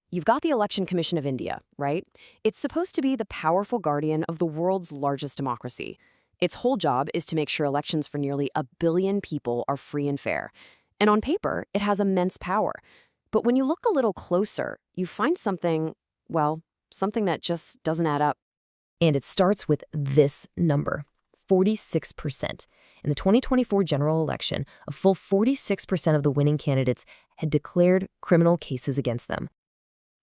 You've got the Election Commission of India, right? It's supposed to be the powerful guardian of the world's largest democracy. Its whole job is to make sure elections for nearly 1 billion people are free and fair. And on paper, it has immense power. But when you look a little closer, you find something, well, something that just doesn't add up. And it starts with this number, 46%. In the 2024 general election, a full 46% of the winning candidates had declared criminal cases against them.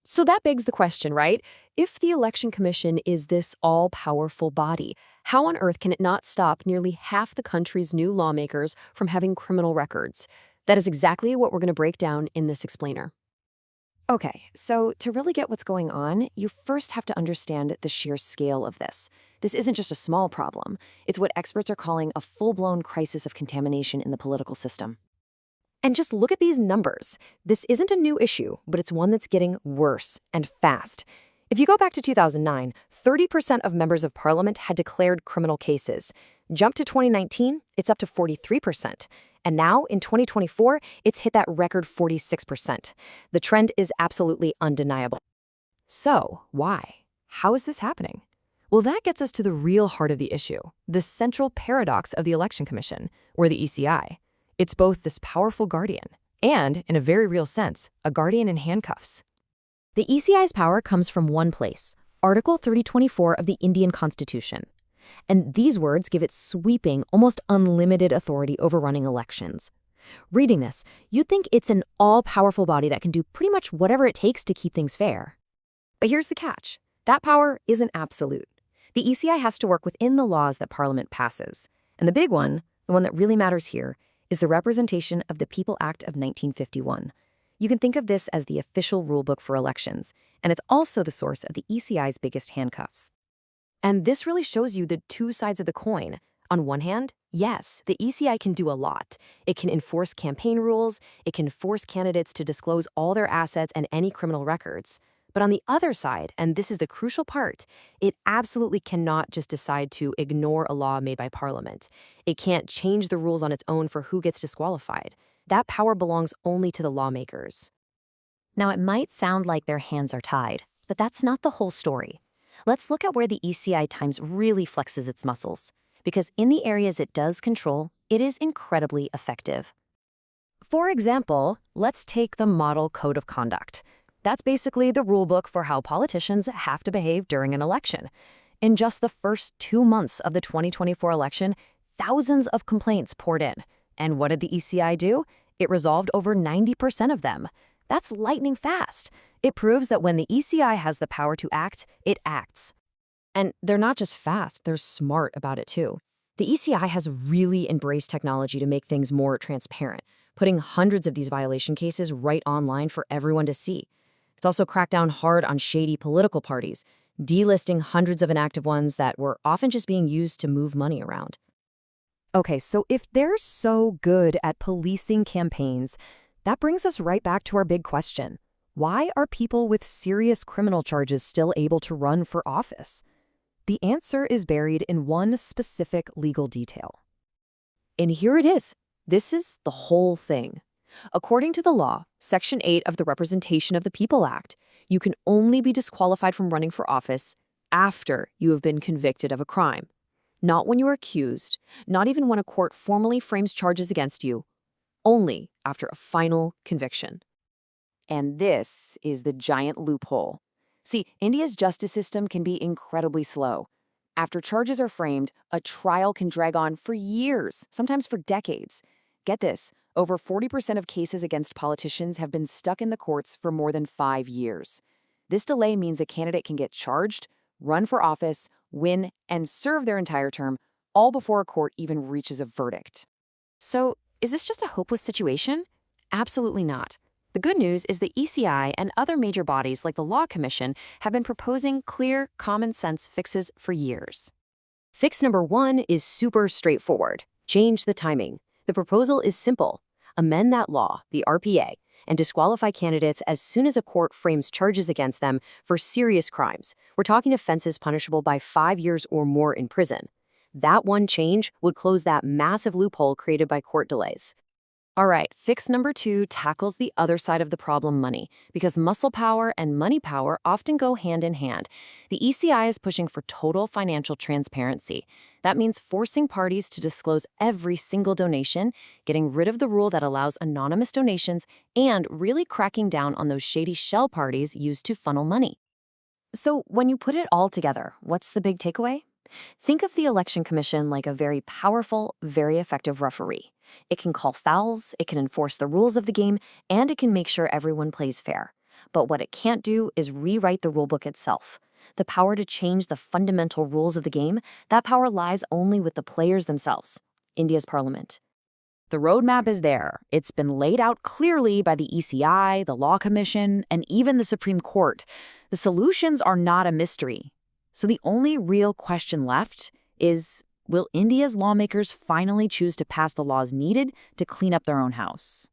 So that begs the question, right? If the Election Commission is this all-powerful body, how on earth can it not stop nearly half the country's new lawmakers from having criminal records? That is exactly what we're going to break down in this explainer. Okay, so to really get what's going on, you first have to understand the sheer scale of this. This isn't just a small problem. It's what experts are calling a full-blown crisis of contamination in the political system. And just look at these numbers. This isn't a new issue, but it's one that's getting worse and fast. If you go back to 2009, 30% of members of parliament had declared criminal cases. Jump to 2019, it's up to 43%. And now, in 2024, it's hit that record 46%. The trend is absolutely undeniable. So, why? How is this happening? Well, that gets us to the real heart of the issue, the central paradox of the Election Commission, or the ECI. It's both this powerful guardian and, in a very real sense, a guardian in handcuffs. The ECI's power comes from one place, Article 324 of the Indian Constitution. And these words give it sweeping, almost unlimited authority over running elections. Reading this, you'd think it's an all-powerful body that can do pretty much whatever it takes to keep things fair. But here's the catch. That power isn't absolute. The ECI has to work within the laws that Parliament passes. And the big one, the one that really matters here, is the Representation of the People Act of 1951. You can think of this as the official rulebook for elections, and it's also the source of the ECI's biggest handcuffs. And this really shows you the two sides of the coin. On one hand, yes, the ECI can do a lot. It can enforce campaign rules, it can force candidates to disclose all their assets and any criminal records. But on the other side, and this is the crucial part, it absolutely cannot just decide to ignore a law made by Parliament. It can't change the rules on its own for who gets disqualified. That power belongs only to the lawmakers. Now, it might sound like their hands are tied, but that's not the whole story. Let's look at where the ECI Times really flexes its muscles, because in the areas it does control, it is incredibly effective. For example, let's take the Model Code of Conduct. That's basically the rulebook for how politicians have to behave during an election. In just the first 2 months of the 2024 election, thousands of complaints poured in. And what did the ECI do? It resolved over 90% of them. That's lightning fast. It proves that when the ECI has the power to act, it acts. And they're not just fast, they're smart about it too. The ECI has really embraced technology to make things more transparent, putting hundreds of these violation cases right online for everyone to see. It's also cracked down hard on shady political parties, delisting hundreds of inactive ones that were often just being used to move money around. Okay, so if they're so good at policing campaigns, that brings us right back to our big question. Why are people with serious criminal charges still able to run for office? The answer is buried in one specific legal detail. And here it is. This is the whole thing. According to the law, Section 8 of the Representation of the People Act, you can only be disqualified from running for office after you have been convicted of a crime. Not when you are accused, not even when a court formally frames charges against you, only after a final conviction. And this is the giant loophole. See, India's justice system can be incredibly slow. After charges are framed, a trial can drag on for years, sometimes for decades. Get this, over 40% of cases against politicians have been stuck in the courts for more than 5 years. This delay means a candidate can get charged, run for office, win, and serve their entire term, all before a court even reaches a verdict. So, is this just a hopeless situation? Absolutely not. The good news is the ECI and other major bodies like the Law Commission have been proposing clear, common-sense fixes for years. Fix number 1 is super straightforward. Change the timing. The proposal is simple. Amend that law, the RPA, and disqualify candidates as soon as a court frames charges against them for serious crimes. We're talking offenses punishable by 5 years or more in prison. That one change would close that massive loophole created by court delays. All right, fix number 2 tackles the other side of the problem, money, because muscle power and money power often go hand in hand. The ECI is pushing for total financial transparency. That means forcing parties to disclose every single donation, getting rid of the rule that allows anonymous donations, and really cracking down on those shady shell parties used to funnel money. So, when you put it all together, what's the big takeaway? Think of the Election Commission like a very powerful, very effective referee. It can call fouls, it can enforce the rules of the game, and it can make sure everyone plays fair. But what it can't do is rewrite the rulebook itself. The power to change the fundamental rules of the game, that power lies only with the players themselves, India's parliament. The roadmap is there. It's been laid out clearly by the ECI, the Law Commission, and even the Supreme Court. The solutions are not a mystery. So the only real question left is, will India's lawmakers finally choose to pass the laws needed to clean up their own house?